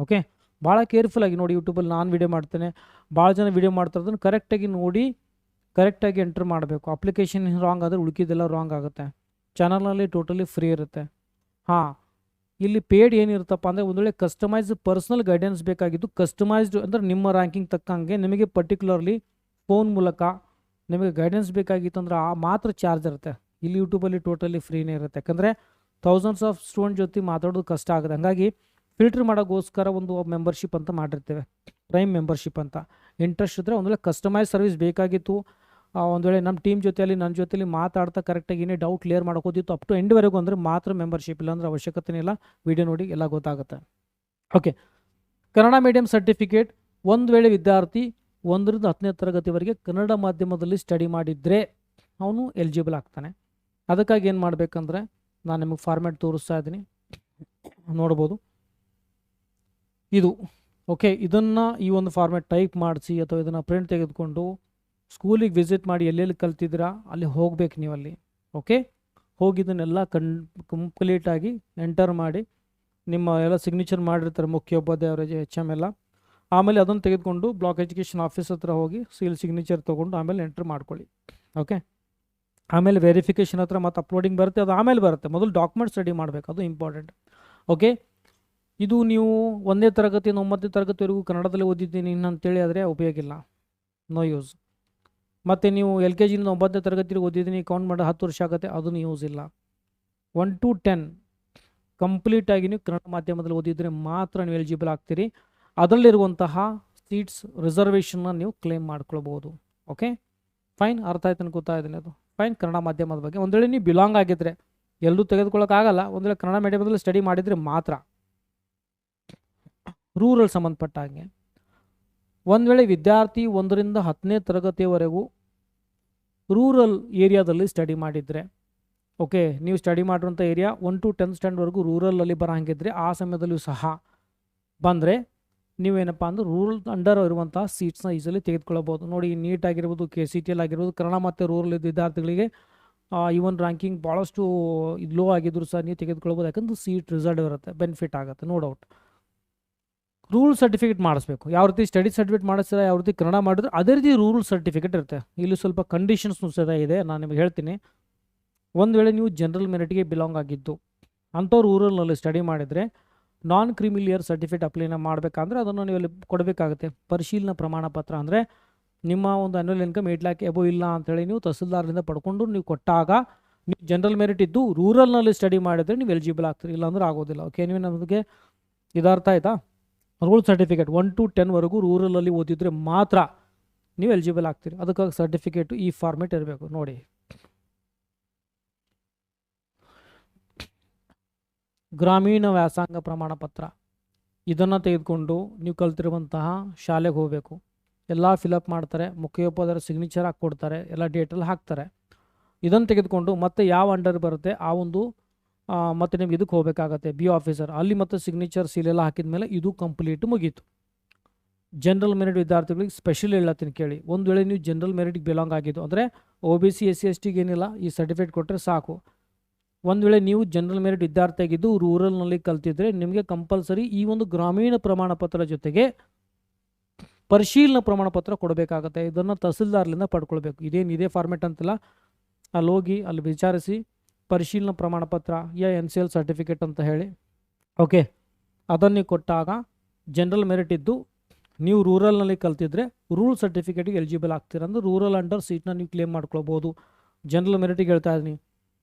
ಓಕೆ, ಭಾಳ ಕೇರ್ಫುಲ್ಲಾಗಿ ನೋಡಿ. ಯೂಟ್ಯೂಬಲ್ಲಿ ನಾನು ವೀಡಿಯೋ ಮಾಡ್ತೇನೆ, ಭಾಳ ಜನ ವೀಡಿಯೋ ಮಾಡ್ತಿರೋದನ್ನು ಕರೆಕ್ಟಾಗಿ ನೋಡಿ, ಕರೆಕ್ಟಾಗಿ ಎಂಟ್ರ್ ಮಾಡಬೇಕು. ಅಪ್ಲಿಕೇಶನ್ ರಾಂಗ್ ಆದರೆ ಉಳ್ಕಿದ್ದೆಲ್ಲ ರಾಂಗ್ ಆಗುತ್ತೆ. ಚಾನಲ್ನಲ್ಲಿ ಟೋಟಲಿ ಫ್ರೀ ಇರುತ್ತೆ. ಹಾಂ, ಇಲ್ಲಿ ಪೇಡ್ ಏನಿರುತ್ತಪ್ಪ ಅಂದರೆ ಒಂದು ವೇಳೆ ಕಸ್ಟಮೈಸ್ ಪರ್ಸ್ನಲ್ ಗೈಡೆನ್ಸ್ ಬೇಕಾಗಿದ್ದು, ಕಸ್ಟಮೈಸ್ಡ್ ಅಂದರೆ ನಿಮ್ಮ ರ್ಯಾಂಕಿಂಗ್ ತಕ್ಕಂಗೆ ನಿಮಗೆ ಪರ್ಟಿಕ್ಯುಲರ್ಲಿ ಫೋನ್ ಮೂಲಕ ನಿಮಗೆ ಗೈಡೆನ್ಸ್ ಬೇಕಾಗಿತ್ತು ಅಂದರೆ ಆ ಮಾತ್ರ ಚಾರ್ಜ್ ಇರುತ್ತೆ. ಇಲ್ಲಿ ಯೂಟ್ಯೂಬಲ್ಲಿ ಟೋಟಲಿ ಫ್ರೀನೇ ಇರುತ್ತೆ. ಯಾಕಂದರೆ ಥೌಸಂಡ್ಸ್ ಆಫ್ ಸ್ಟೂಡೆಂಟ್ ಜೊತೆ ಮಾತಾಡೋದು ಕಷ್ಟ ಆಗುತ್ತೆ. ಹಾಗಾಗಿ ಫಿಲ್ಟ್ರ್ ಮಾಡೋಕ್ಕೋಸ್ಕರ ಒಂದು ಮೆಂಬರ್ಶಿಪ್ ಅಂತ ಮಾಡಿರ್ತೇವೆ, ಪ್ರೈಮ್ ಮೆಂಬರ್ಶಿಪ್ ಅಂತ. ಇಂಟ್ರೆಸ್ಟ್ ಇದ್ದರೆ ಒಂದು ವೇಳೆ ಕಸ್ಟಮೈಸ್ ಸರ್ವಿಸ್ ಬೇಕಾಗಿತ್ತು, ಒಂದು ವೇಳೆ ನಮ್ಮ ಟೀಮ್ ಜೊತೆಯಲ್ಲಿ ನನ್ನ ಜೊತೆಲಿ ಮಾತಾಡ್ತಾ ಕರೆಕ್ಟಾಗಿ ಏನೇ ಡೌಟ್ ಕ್ಲಿಯರ್ ಮಾಡೋಕೋದಿತ್ತು ಅಪ್ ಟು ಎಂಡ್ವರೆಗೂ ಅಂದರೆ ಮಾತ್ರ ಮೆಂಬರ್ಶಿಪ್, ಇಲ್ಲಾಂದ್ರೆ ಅವಶ್ಯಕತೆ ಇಲ್ಲ. ವಿಡಿಯೋ ನೋಡಿ ಎಲ್ಲ ಗೊತ್ತಾಗುತ್ತೆ. Okay, Kannada medium certificate. ಒಂದು ವೇಳೆ ವಿದ್ಯಾರ್ಥಿ 1ರಿಂದ 10ನೇ ತರಗತಿವರೆಗೆ ಕನ್ನಡ ಮಾಧ್ಯಮದಲ್ಲಿ ಸ್ಟಡಿ ಮಾಡಿದರೆ ಅವನು ಎಲಿಜಿಬಲ್ ಆಗ್ತಾನೆ. ಅದಕ್ಕಾಗಿ ಏನು ಮಾಡಬೇಕಂದ್ರೆ ನಾನು ನಿಮಗೆ ಫಾರ್ಮ್ಯಾಟ್ ತೋರಿಸ್ತಾ ಇದ್ದೀನಿ, ನೋಡ್ಬೋದು ಇದು. ಓಕೆ, ಇದನ್ನು ಈ ಒಂದು ಫಾರ್ಮ್ಯಾಟ್ ಟೈಪ್ ಮಾಡಿಸಿ ಅಥವಾ ಇದನ್ನು ಪ್ರಿಂಟ್ ತೆಗೆದುಕೊಂಡು ಸ್ಕೂಲಿಗೆ ವಿಸಿಟ್ ಮಾಡಿ, ಎಲ್ಲೆಲ್ಲಿ ಕಲ್ತಿದ್ದೀರಾ ಅಲ್ಲಿ ಹೋಗ್ಬೇಕು ನೀವು ಅಲ್ಲಿ. ಓಕೆ, ಹೋಗಿದ್ದನ್ನೆಲ್ಲ ಕಂಪ್ಲೀಟಾಗಿ ಎಂಟರ್ ಮಾಡಿ, ನಿಮ್ಮ ಎಲ್ಲ ಸಿಗ್ನೇಚರ್ ಮಾಡಿರ್ತಾರೆ ಮುಖ್ಯೋಪಾಧ್ಯಾಯರು, HM ಎಲ್ಲ. ಆಮೇಲೆ ಅದನ್ನು ತೆಗೆದುಕೊಂಡು ಬ್ಲಾಕ್ ಎಜುಕೇಷನ್ ಆಫೀಸ್ ಹತ್ರ ಹೋಗಿ ಸೀಲ್ ಸಿಗ್ನೇಚರ್ ತೊಗೊಂಡು ಆಮೇಲೆ ಎಂಟ್ರ್ ಮಾಡ್ಕೊಳ್ಳಿ. ಓಕೆ, ಆಮೇಲೆ ವೆರಿಫಿಕೇಷನ್ ಹತ್ರ ಮತ್ತು ಅಪ್ಲೋಡಿಂಗ್ ಬರುತ್ತೆ, ಅದು ಆಮೇಲೆ ಬರುತ್ತೆ. ಮೊದಲು ಡಾಕ್ಯುಮೆಂಟ್ಸ್ ರೆಡಿ ಮಾಡಬೇಕು, ಅದು ಇಂಪಾರ್ಟೆಂಟ್. ಓಕೆ, ಇದು ನೀವು 1ನೇ ತರಗತಿಯಿಂದ 9ನೇ ತರಗತಿವರೆಗೂ ಕನ್ನಡದಲ್ಲಿ ಓದಿದ್ದೀನಿ ಅಂತೇಳಿ ಆದರೆ ಉಪಯೋಗ ಇಲ್ಲ, ನೋ ಯೂಸ್. ಮತ್ತು ನೀವು LKG 9ನೇ ತರಗತಿಗೆ ಓದಿದ್ದೀನಿ ಕೌಂಟ್ ಮಾಡಿ 10 ವರ್ಷ ಆಗುತ್ತೆ, ಅದನ್ನು ಯೂಸ್ ಇಲ್ಲ. 1 to 10 ಕಂಪ್ಲೀಟಾಗಿ ನೀವು ಕನ್ನಡ ಮಾಧ್ಯಮದಲ್ಲಿ ಓದಿದರೆ ಮಾತ್ರ ನೀವು ಎಲಿಜಿಬಲ್ ಆಗ್ತೀರಿ. ಅದರಲ್ಲಿರುವಂತಹ ಸೀಟ್ಸ್ ರಿಸರ್ವೇಷನ್ನ ನೀವು ಕ್ಲೇಮ್ ಮಾಡ್ಕೊಳ್ಬೋದು. ಓಕೆ, ಫೈನ್, ಅರ್ಥ ಆಯ್ತು ಅನ್ಕೋತಾ ಇದ್ದೀನಿ. ಅದು ಫೈನ್. ಕನ್ನಡ ಮಾಧ್ಯಮದ ಬಗ್ಗೆ ಒಂದು ವೇಳೆ ನೀವು ಬಿಲಾಂಗ್ ಆಗಿದ್ದರೆ ಎಲ್ಲರೂ ತೆಗೆದುಕೊಳ್ಳೋಕ್ಕಾಗಲ್ಲ, ಒಂದು ವೇಳೆ ಕನ್ನಡ ಮೀಡಿಯಮದಲ್ಲಿ ಸ್ಟಡಿ ಮಾಡಿದರೆ ಮಾತ್ರ. ರೂರಲ್ ಸಂಬಂಧಪಟ್ಟ ಹಾಗೆ ಒಂದು ವೇಳೆ ವಿದ್ಯಾರ್ಥಿ 1ರಿಂದ 10ನೇ ತರಗತಿಯವರೆಗೂ ರೂರಲ್ ಏರಿಯಾದಲ್ಲಿ ಸ್ಟಡಿ ಮಾಡಿದರೆ, ಓಕೆ, ನೀವು ಸ್ಟಡಿ ಮಾಡಿರೋಂಥ ಏರಿಯಾ 1 to 10 ಸ್ಟ್ಯಾಂಡರ್ಡ್ವರೆಗೂ ರೂರಲಲ್ಲಿ ಬರೋಂಗಿದ್ರೆ ಆ ಸಮಯದಲ್ಲೂ ಸಹ ಬಂದರೆ ನೀವೇನಪ್ಪ ಅಂದ್ರೆ ರೂರಲ್ ಅಂಡರ್ ಇರುವಂಥ ಸೀಟ್ಸ್ನ ಈಸಲಿ ತೆಗೆದುಕೊಳ್ಳಬಹುದು. ನೋಡಿ, ನೀಟ್ ಆಗಿರ್ಬೋದು, KCTL ಆಗಿರ್ಬೋದು, ಕನ್ನಡ ಮತ್ತು ರೂರಲ್ ವಿದ್ಯಾರ್ಥಿಗಳಿಗೆ ಈವನ್ ರ್ಯಾಂಕಿಂಗ್ ಭಾಳಷ್ಟು ಲೋ ಆಗಿದ್ರು ಸಹ ನೀವು ತೆಗೆದುಕೊಳ್ಬೋದು. ಯಾಕಂದ್ರೆ ಸೀಟ್ ರಿಸರ್ವ್ ಇರುತ್ತೆ, ಬೆನಿಫಿಟ್ ಆಗುತ್ತೆ, ನೋ ಡೌಟ್. ರೂರಲ್ ಸರ್ಟಿಫಿಕೇಟ್ ಮಾಡಿಸ್ಬೇಕು. ಯಾವ ರೀತಿ ಸ್ಟಡಿ ಸರ್ಟಿಫಿಕೇಟ್ ಮಾಡಿಸ್ತೀರ, ಯಾವ ರೀತಿ ಕನ್ನಡ ಮಾಡಿದ್ರೆ ಅದೇ ರೀತಿ ರೂರಲ್ ಸರ್ಟಿಫಿಕೇಟ್ ಇರುತ್ತೆ. ಇಲ್ಲಿ ಸ್ವಲ್ಪ ಕಂಡೀಷನ್ಸ್ನು ಸಹ ಇದೆ, ನಾನು ನಿಮಗೆ ಹೇಳ್ತೀನಿ. ಒಂದು ವೇಳೆ ನೀವು ಜನರಲ್ ಮೆರಿಟ್ಗೆ ಬಿಲಾಂಗ್ ಆಗಿದ್ದು ಅಂಥವ್ರು ರೂರಲ್ನಲ್ಲಿ ಸ್ಟಡಿ ಮಾಡಿದರೆ ನಾನ್ ಕ್ರಿಮಿಲಿಯರ್ ಸರ್ಟಿಫಿಕೇಟ್ ಅಪ್ಲೈನ ಮಾಡಬೇಕಂದ್ರೆ ಅದನ್ನು ನೀವು ಅಲ್ಲಿ ಕೊಡಬೇಕಾಗುತ್ತೆ. ಪರಿಶೀಲನಾ ಪ್ರಮಾಣ ಪತ್ರ ಅಂದರೆ ನಿಮ್ಮ ಒಂದು ಆ್ಯನ್ಯುವಲ್ ಇನ್ಕಮ್ 8 ಲ್ಯಾಕ್ ಎಬೋ ಇಲ್ಲ ಅಂತೇಳಿ ನೀವು ತಹಸೀಲ್ದಾರ್ರಿಂದ ಪಡ್ಕೊಂಡು ನೀವು ಕೊಟ್ಟಾಗ ನೀವು ಜನರಲ್ ಮೆರಿಟ್ ಇದ್ದು ರೂರಲ್ನಲ್ಲಿ ಸ್ಟಡಿ ಮಾಡಿದರೆ ನೀವು ಎಲಿಜಿಬಲ್ ಆಗ್ತೀರಿ, ಇಲ್ಲಾಂದ್ರೆ ಆಗೋದಿಲ್ಲ. ಓಕೆ, ನೀವು ನಮಗೆ ಇದರ್ಥ ಆಯ್ತಾ? ರೂಲ್ ಸರ್ಟಿಫಿಕೇಟ್ 1 to 10 ವರೆಗೂ ರೂರಲಲ್ಲಿ ಓದಿದ್ರೆ ಮಾತ್ರ ನೀವು ಎಲಿಜಿಬಲ್ ಆಗ್ತೀರಿ. ಅದಕ್ಕಾಗಿ ಸರ್ಟಿಫಿಕೇಟು ಈ ಫಾರ್ಮೇಟ್ ಇರಬೇಕು ನೋಡಿ. ಗ್ರಾಮೀಣ ವ್ಯಾಸಂಗ ಪ್ರಮಾಣ ಪತ್ರ ಇದನ್ನು ತೆಗೆದುಕೊಂಡು ನೀವು ಕಲ್ತಿರುವಂತಹ ಶಾಲೆಗೆ ಹೋಗಬೇಕು. ಎಲ್ಲ ಫಿಲಪ್ ಮಾಡ್ತಾರೆ, ಮುಖ್ಯೋಪಾಧ್ಯಾಯರ ಸಿಗ್ನೇಚರ್ ಹಾಕಿ ಕೊಡ್ತಾರೆ, ಎಲ್ಲ ಡೇಟಲ್ಲಿ ಹಾಕ್ತಾರೆ. ಇದನ್ನು ತೆಗೆದುಕೊಂಡು ಮತ್ತೆ ಯಾವ ಅಂಡರ್ ಬರುತ್ತೆ ಆ ಒಂದು ಮತ್ತು ನಿಮ್ಗೆ ಇದಕ್ಕೆ ಹೋಗಬೇಕಾಗತ್ತೆ ಬಿ ಆಫೀಸರ್, ಅಲ್ಲಿ ಮತ್ತೆ ಸಿಗ್ನೇಚರ್ ಸೀಲೆಲ್ಲ ಹಾಕಿದ ಮೇಲೆ ಇದು ಕಂಪ್ಲೀಟ್ ಮುಗೀತು. ಜನರಲ್ ಮೆರಿಟ್ ವಿದ್ಯಾರ್ಥಿಗಳಿಗೆ ಸ್ಪೆಷಲ್ ಹೇಳತ್ತೀನಿ ಕೇಳಿ. ಒಂದು ವೇಳೆ ನೀವು ಜನರಲ್ ಮೆರಿಟ್ಗೆ ಬಿಲಾಂಗ್ ಆಗಿದ್ದು ಅಂದರೆ OBC SC ST ಏನಿಲ್ಲ, ಈ ಸರ್ಟಿಫಿಕೇಟ್ ಕೊಟ್ಟರೆ ಸಾಕು. ಒಂದು ವೇಳೆ ನೀವು ಜನರಲ್ ಮೆರಿಟ್ ವಿದ್ಯಾರ್ಥಿ ಆಗಿದ್ದು ರೂರಲ್ನಲ್ಲಿ ಕಲ್ತಿದ್ರೆ ನಿಮಗೆ ಕಂಪಲ್ಸರಿ ಈ ಒಂದು ಗ್ರಾಮೀಣ ಪ್ರಮಾಣ ಪತ್ರ ಜೊತೆಗೆ ಪರಿಶೀಲನಾ ಪ್ರಮಾಣ ಪತ್ರ ಕೊಡಬೇಕಾಗತ್ತೆ. ಇದನ್ನು ತಹಸೀಲ್ದಾರ್ಲಿಂದ ಪಡ್ಕೊಳ್ಬೇಕು. ಇದೇ ಫಾರ್ಮೆಟ್ ಅಂತಿಲ್ಲ, ಅಲ್ಲಿ ಹೋಗಿ ಅಲ್ಲಿ ವಿಚಾರಿಸಿ ಪರಿಶೀಲನಾ ಪ್ರಮಾಣ ಪತ್ರ ಯಾ NCL ಸರ್ಟಿಫಿಕೇಟ್ ಅಂತ ಹೇಳಿ, ಓಕೆ, ಅದನ್ನು ಕೊಟ್ಟಾಗ ಜನರಲ್ ಮೆರಿಟ್ ಇದ್ದು ನೀವು ರೂರಲ್ನಲ್ಲಿ ಕಲ್ತಿದ್ರೆ ರೂಲ್ ಸರ್ಟಿಫಿಕೇಟಿಗೆ ಎಲಿಜಿಬಲ್ ಆಗ್ತೀರ. ಅಂದರೆ ರೂರಲ್ ಅಂಡರ್ ಸೀಟ್ನ ನೀವು ಕ್ಲೇಮ್ ಮಾಡ್ಕೊಳ್ಬೋದು. ಜನರಲ್ ಮೆರಿಟಿಗೆ ಹೇಳ್ತಾ ಇದ್ದೀನಿ,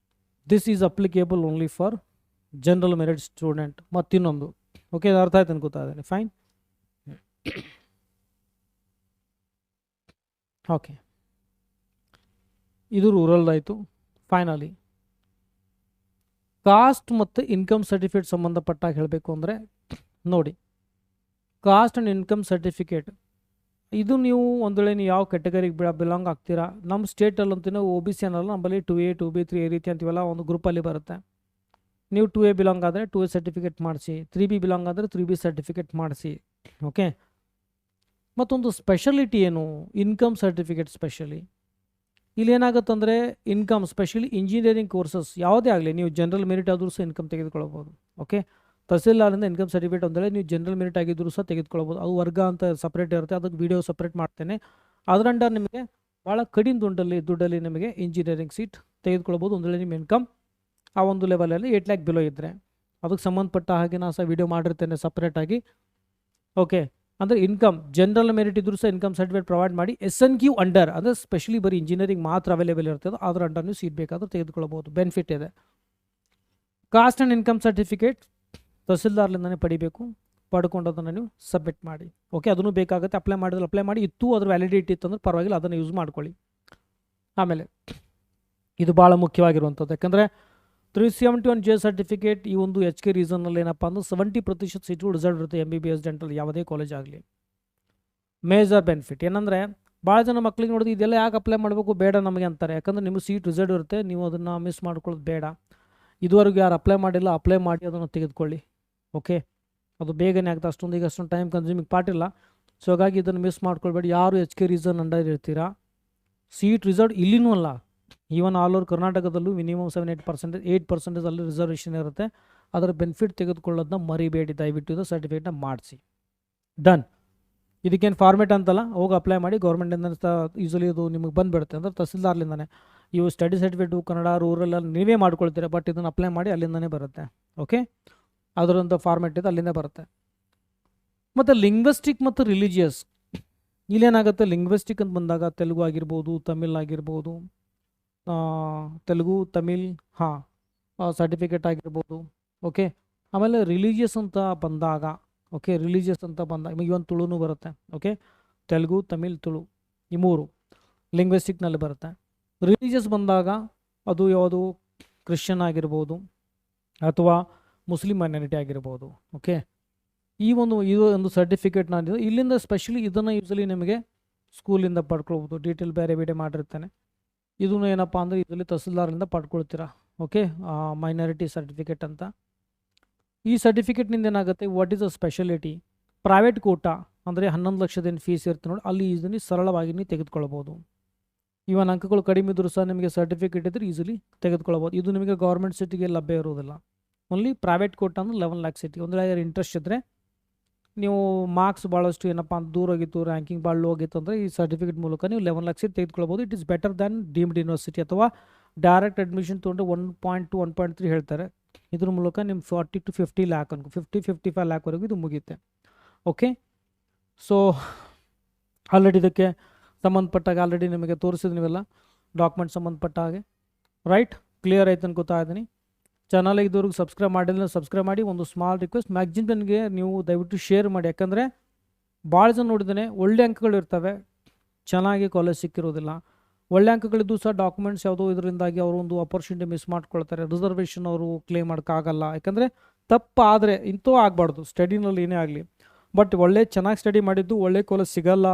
this is applicable only for general merit student. ಮತ್ತಿನ್ನೊಂದು, ಓಕೆ, ಇದು ಅರ್ಥ ಆಯ್ತು ಅನ್ಕೋತಾ ಇದ್ದೀನಿ, ಫೈನ್. ಓಕೆ, ಇದು ರೂರಲ್ದಾಯಿತು. ಫೈನಲಿ ಕಾಸ್ಟ್ ಮತ್ತು ಇನ್ಕಮ್ ಸರ್ಟಿಫಿಕೇಟ್ ಸಂಬಂಧಪಟ್ಟಾಗ ಹೇಳಬೇಕು ಅಂದರೆ ನೋಡಿ, ಕಾಸ್ಟ್ ಆ್ಯಂಡ್ ಇನ್ಕಮ್ ಸರ್ಟಿಫಿಕೇಟ್ ಇದು ನೀವು ಒಂದು ವೇಳೆ ನೀವು ಯಾವ ಕ್ಯಾಟಗರಿಗೆ ಬಿಲಾಂಗ್ ಆಗ್ತೀರಾ. ನಮ್ಮ ಸ್ಟೇಟಲ್ಲಂತೂ OBC ಅನ್ನಲ್ಲ, ನಮ್ಮಲ್ಲಿ 2A 2B 3A ರೀತಿ ಅಂತೀವಲ್ಲ, ಒಂದು ಗ್ರೂಪಲ್ಲಿ ಬರುತ್ತೆ. ನೀವು 2A ಬಿಲಾಂಗ್ ಆದರೆ 2A ಸರ್ಟಿಫಿಕೇಟ್ ಮಾಡಿಸಿ, 3B ಬಿಲಾಂಗ್ ಆದರೆ 3B ಸರ್ಟಿಫಿಕೇಟ್ ಮಾಡಿಸಿ. ಓಕೆ, ಮತ್ತೊಂದು ಸ್ಪೆಷಲಿಟಿ ಏನು, ಇನ್ಕಮ್ ಸರ್ಟಿಫಿಕೇಟ್ ಸ್ಪೆಷಲಿ. ಇಲ್ಲಿ ಏನಾಗುತ್ತಂದರೆ ಇನ್ಕಮ್ ಸ್ಪೆಷಲಿ ಇಂಜಿನಿಯರಿಂಗ್ ಕೋರ್ಸಸ್ ಯಾವುದೇ ಆಗಲಿ, ನೀವು ಜನರಲ್ ಮೆರಿಟ್ ಆದರೂ ಸಹ ಇನ್ಕಮ್ ತೆಗೆದುಕೊಳ್ಬೋದು. ಓಕೆ, ತಹಸೀಲ್ದಾರಿಂದ ಇನ್ಕಮ್ ಸರ್ಟಿಫಿಕೇಟ್ ಅಂದರೆ ನೀವು ಜನರಲ್ ಮೆರಿಟ್ ಆಗಿದ್ದರೂ ಸಹ ತೆಗೆದುಕೊಳ್ಬೋದು. ಅದು ವರ್ಗ ಅಂತ ಸಪ್ರೇಟ್ ಇರುತ್ತೆ, ಅದಕ್ಕೆ ವಿಡಿಯೋ ಸಪ್ರೇಟ್ ಮಾಡ್ತೇನೆ. ಅದರಿಂದ ನಿಮಗೆ ಭಾಳ ಕಡಿಮೆ ದುಡ್ಡಲ್ಲಿ ನಿಮಗೆ ಇಂಜಿನಿಯರಿಂಗ್ ಸೀಟ್ ತೆಗೆದುಕೊಳ್ಬೋದು. ಒಂದು ವೇಳೆ ನಿಮ್ಮ ಇನ್ಕಮ್ ಆ ಒಂದು ಲೆವೆಲಲ್ಲಿ 8 ಲ್ಯಾಕ್ ಬಿಲೋ ಇದ್ದರೆ ಅದಕ್ಕೆ ಸಂಬಂಧಪಟ್ಟ ಹಾಗೆ ನಾನು ಸಹ ವಿಡಿಯೋ ಮಾಡಿರ್ತೇನೆ ಸಪ್ರೇಟಾಗಿ. ಓಕೆ, ಅಂದರೆ ಇನ್ಕಮ್ ಜನರಲ್ ಮೆರಿಟ್ ಇದ್ರೂ ಸಹ ಇನ್ಕಮ್ ಸರ್ಟಿಫಿಕೇಟ್ ಪ್ರೊವೈಡ್ ಮಾಡಿ. SNQ ಅಂಡರ್ ಅಂದರೆ ಸ್ಪೆಷಲಿ ಬರೀ ಇಂಜಿನಿಯರಿಂಗ್ ಮಾತ್ರ ಅವೈಲೇಬಲ್ ಇರ್ತದೆ, ಅದರ ಅಂಡರ್ ನೀವು ಸೀಟ್ ಬೇಕಾದರೂ ತೆಗೆದುಕೊಳ್ಬೋದು, ಬೆನಿಫಿಟ್ ಇದೆ. ಕಾಸ್ಟ್ ಆ್ಯಂಡ್ ಇನ್ಕಮ್ ಸರ್ಟಿಫಿಕೇಟ್ ತಹಸೀಲ್ದಾರ್ಲಿಂದನೇ ಪಡಿಬೇಕು, ಪಡ್ಕೊಂಡು ಅದನ್ನು ನೀವು ಸಬ್ಮಿಟ್ ಮಾಡಿ. ಓಕೆ, ಅದನ್ನು ಬೇಕಾಗುತ್ತೆ. ಅಪ್ಲೈ ಮಾಡಿ ಇತ್ತು, ಅದ್ರ ವ್ಯಾಲಿಡಿಟಿ ಇತ್ತು ಅಂದ್ರೆ ಪರವಾಗಿಲ್ಲ, ಅದನ್ನು ಯೂಸ್ ಮಾಡ್ಕೊಳ್ಳಿ. ಆಮೇಲೆ ಇದು ಭಾಳ ಮುಖ್ಯವಾಗಿರುವಂಥದ್ದು, ಯಾಕಂದರೆ 371J ಸರ್ಟಿಫಿಕೇಟ್ ಈ ಒಂದು HK ರೀಸನ್ನಲ್ಲಿ ಏನಪ್ಪ ಅಂದ್ರೆ 70% ಸೀಟ್ಗಳು ರಿಸರ್ವ್ ಇರುತ್ತೆ. MBBS ಡೆಂಟಲ್ ಯಾವುದೇ ಕಾಲೇಜ್ ಆಗಲಿ. ಮೇಜರ್ ಬೆನಿಫಿಟ್ ಏನಂದರೆ ಭಾಳ ಜನ ಮಕ್ಳಿಗೆ ನೋಡಿದ್ರೆ ಇದೆಲ್ಲ ಯಾಕೆ ಅಪ್ಲೈ ಮಾಡಬೇಕು, ಬೇಡ ನಮಗೆ ಅಂತಾರೆ. ಯಾಕಂದರೆ ನಿಮಗೆ ಸೀಟ್ ರಿಸರ್ವ್ ಇರುತ್ತೆ, ನೀವು ಅದನ್ನು ಮಿಸ್ ಮಾಡ್ಕೊಳ್ಳೋದು ಬೇಡ. ಇದುವರೆಗೂ ಯಾರು ಅಪ್ಲೈ ಮಾಡಿಲ್ಲ, ಅಪ್ಲೈ ಮಾಡಿ ಅದನ್ನು ತೆಗೆದುಕೊಳ್ಳಿ. ಓಕೆ, ಅದು ಬೇಗನೆ ಆಗುತ್ತೆ, ಅಷ್ಟೊಂದು ಟೈಮ್ ಕನ್ಸ್ಯೂಮಿಂಗ್ ಪಾರ್ಟ್ ಇಲ್ಲ. ಸೊ ಹಾಗಾಗಿ ಇದನ್ನು ಮಿಸ್ ಮಾಡ್ಕೊಳ್ಬೇಡಿ. ಯಾರು HK ರೀಸನ್ ಅಂಡರ್ ಇರ್ತೀರಾ, ಸೀಟ್ ರಿಸರ್ವ್ ಇಲ್ಲಿನೂ ಅಲ್ಲ, ಈವನ್ ಆಲ್ ಓವರ್ ಕರ್ನಾಟಕದಲ್ಲೂ ಮಿನಿಮಮ್ 8% ಅಲ್ಲಿ ರಿಸರ್ವೇಷನ್ ಇರುತ್ತೆ. ಅದರ ಬೆನಿಫಿಟ್ ತೆಗೆದುಕೊಳ್ಳೋದನ್ನ ಮರಿಬೇಡಿ, ದಯವಿಟ್ಟು ಇದು ಸರ್ಟಿಫಿಕೇಟ್ನ ಮಾಡಿಸಿ. ಡನ್. ಇದಕ್ಕೇನು ಫಾರ್ಮೇಟ್ ಅಂತಲ್ಲ, ಹೋಗಿ ಅಪ್ಲೈ ಮಾಡಿ. ಗೌರ್ಮೆಂಟಿಂದ ಯೂಸಲಿ ಇದು ನಿಮಗೆ ಬಂದುಬಿಡುತ್ತೆ, ಅಂದರೆ ತಹಸೀಲ್ದಾರ್ಲಿಂದನೇ. ಇವು ಸ್ಟಡಿ ಸರ್ಟಿಫಿಕೇಟು ಕನ್ನಡ ರೂರಲ್ ನೀವೇ ಮಾಡ್ಕೊಳ್ತೀರಾ, ಬಟ್ ಇದನ್ನು ಅಪ್ಲೈ ಮಾಡಿ ಅಲ್ಲಿಂದನೇ ಬರುತ್ತೆ. ಓಕೆ, ಅದರಂಥ ಫಾರ್ಮೇಟ್ ಇದೆ, ಅಲ್ಲಿಂದ ಬರುತ್ತೆ. ಮತ್ತು ಲಿಂಗ್ವಿಸ್ಟಿಕ್ ಮತ್ತು ರಿಲಿಜಿಯಸ್, ಇಲ್ಲೇನಾಗುತ್ತೆ, ಲಿಂಗ್ವಿಸ್ಟಿಕ್ ಅಂತ ಬಂದಾಗ ತೆಲುಗು ಆಗಿರ್ಬೋದು, ತಮಿಳ್ ಆಗಿರ್ಬೋದು, ತೆಲುಗು ತಮಿಳ್ ಸರ್ಟಿಫಿಕೇಟ್ ಆಗಿರ್ಬೋದು. ಓಕೆ, ಆಮೇಲೆ ರಿಲಿಜಿಯಸ್ ಅಂತ ಬಂದಾಗ, ಓಕೆ, ರಿಲಿಜಿಯಸ್ ಅಂತ ಬಂದಾಗ ನಿಮಗೆ ಒಂದು ತುಳುನೂ ಬರುತ್ತೆ. ಓಕೆ, ತೆಲುಗು ತಮಿಳ್ ತುಳು ಈ 3 ಲಿಂಗ್ವಿಸ್ಟಿಕ್ನಲ್ಲಿ ಬರುತ್ತೆ. ರಿಲಿಜಿಯಸ್ ಬಂದಾಗ ಅದು ಯಾವುದು ಕ್ರಿಶ್ಚಿಯನ್ ಆಗಿರ್ಬೋದು ಅಥವಾ ಮುಸ್ಲಿಂ ಮೈನಾರಿಟಿ ಆಗಿರ್ಬೋದು. ಓಕೆ, ಇದು ಒಂದು ಸರ್ಟಿಫಿಕೇಟ್ನ ಇಲ್ಲಿಂದ ಸ್ಪೆಷಲಿ ಇದನ್ನು ಯೂಸಲಿ ನಿಮಗೆ ಸ್ಕೂಲಿಂದ ಪಡ್ಕೊಳ್ಬೋದು. ಡೀಟೇಲ್ ಬೇರೆ ಮಾಡಿರ್ತೇನೆ. ಇದನ್ನು ಏನಪ್ಪ ಅಂದರೆ ಇದರಲ್ಲಿ ತಹಸೀಲ್ದಾರಿಂದ ಪಡ್ಕೊಳ್ತೀರಾ. ಓಕೆ, ಮೈನಾರಿಟಿ ಸರ್ಟಿಫಿಕೇಟ್ ಅಂತ. ಈ ಸರ್ಟಿಫಿಕೇಟ್ನಿಂದ ಏನಾಗುತ್ತೆ, what is a speciality, private quota ಅಂದರೆ 11 ಲಕ್ಷದ ಫೀಸ್ ಇರುತ್ತೆ ನೋಡಿ, ಅಲ್ಲಿ ಇದನ್ನು ಸರಳವಾಗಿ ನೀವು ತೆಗೆದುಕೊಳ್ಬೋದು. ಇವನ್ ಅಂಕಗಳು ಕಡಿಮೆ ಇದ್ದರೂ ಸಹ ನಿಮಗೆ ಸರ್ಟಿಫಿಕೇಟ್ ಇದ್ದರೆ ಈಸಿಲಿ ತೆಗೆದುಕೊಳ್ಬೋದು. ಇದು ನಿಮಗೆ ಗೌರ್ಮೆಂಟ್ ಸೀಟಿಗೆ ಲಭ್ಯ ಇರೋದಿಲ್ಲ. ಓನ್ಲಿ ಪ್ರೈವೇಟ್ ಕೋಟಾ ಅಂದ್ರೆ 11 ಲ್ಯಾಕ್ ಸೀಟಿಗೆ. ಒಂದು ವೇಳೆ ಇಂಟ್ರೆಸ್ಟ್ ಇದ್ದರೆ ನೀವು ಮಾರ್ಕ್ಸ್ ಭಾಳಷ್ಟು ಏನಪ್ಪ ಅಂತ ದೂರ ಹೋಗಿತ್ತು, ರ್ಯಾಂಕಿಂಗ್ ಭಾಳ ಲೋ ಆಗಿತ್ತು ಅಂದರೆ ಈ ಸರ್ಟಿಫಿಕೇಟ್ ಮೂಲಕ ನೀವು 11 ಲ್ಯಾಕ್ ಸೀಟ್ ತೆಗೆದುಕೊಳ್ಬೋದು. It is better than deemed university ಅಥವಾ ಡೈರೆಕ್ಟ್ ಅಡ್ಮಿಷನ್ ತೊಗೊಂಡು 1.2 1.3 ಹೇಳ್ತಾರೆ. ಇದ್ರ ಮೂಲಕ ನಿಮ್ಮ 40 to 50 ಲ್ಯಾಕ್ ಅನ್ಕೊ 50-55 ಲ್ಯಾಕ್ವರೆಗೂ ಇದು ಮುಗಿಯುತ್ತೆ. ಓಕೆ, ಸೊ ಆಲ್ರೆಡಿ ಇದಕ್ಕೆ ಸಂಬಂಧಪಟ್ಟಾಗ ಆಲ್ರೆಡಿ ನಿಮಗೆ ತೋರಿಸಿದ ನೀವೆಲ್ಲ ಡಾಕ್ಯುಮೆಂಟ್ ಸಂಬಂಧಪಟ್ಟ ಹಾಗೆ. ರೈಟ್, ಕ್ಲಿಯರ್ ಆಯ್ತು ಅನ್ಕೋತಾ ಇದ್ದೀನಿ. ಚಾನಲ್ ಇದ್ದವ್ರಿಗೆ ಸಬ್ಸ್ಕ್ರೈಬ್ ಮಾಡಿಲ್ಲ, ಸಬ್ಸ್ಕ್ರೈಬ್ ಮಾಡಿ. ಒಂದು ಸ್ಮಾಲ್ ರಿಕ್ವೆಸ್ಟ್, ಮ್ಯಾಕ್ಸಿಮಮ್ ನನಗೆ ನೀವು ದಯವಿಟ್ಟು ಶೇರ್ ಮಾಡಿ. ಯಾಕಂದರೆ ಭಾಳ ಜನ ನೋಡಿದ್ದೇನೆ ಒಳ್ಳೆ ಅಂಕಗಳು ಇರ್ತವೆ, ಚೆನ್ನಾಗಿ ಕಾಲೇಜ್ ಸಿಕ್ಕಿರೋದಿಲ್ಲ. ಒಳ್ಳೆ ಅಂಕಗಳಿದ್ದು ಸಹ ಡಾಕ್ಯುಮೆಂಟ್ಸ್ ಯಾವುದೋ ಇದರಿಂದಾಗಿ ಅವರು ಒಂದು ಅಪರ್ಚುನಿಟಿ ಮಿಸ್ ಮಾಡ್ಕೊಳ್ತಾರೆ. ರಿಸರ್ವೇಷನ್ ಅವರು ಕ್ಲೇಮ್ ಮಾಡೋಕ್ಕಾಗಲ್ಲ. ಯಾಕಂದರೆ ತಪ್ಪಾದರೆ ಇಂಥೂ ಆಗಬಾರ್ದು ಸ್ಟಡಿನಲ್ಲಿ ಏನೇ ಆಗಲಿ. ಬಟ್ ಚೆನ್ನಾಗಿ ಸ್ಟಡಿ ಮಾಡಿದ್ದು ಒಳ್ಳೆ ಕಾಲೇಜ್ ಸಿಗಲ್ಲ,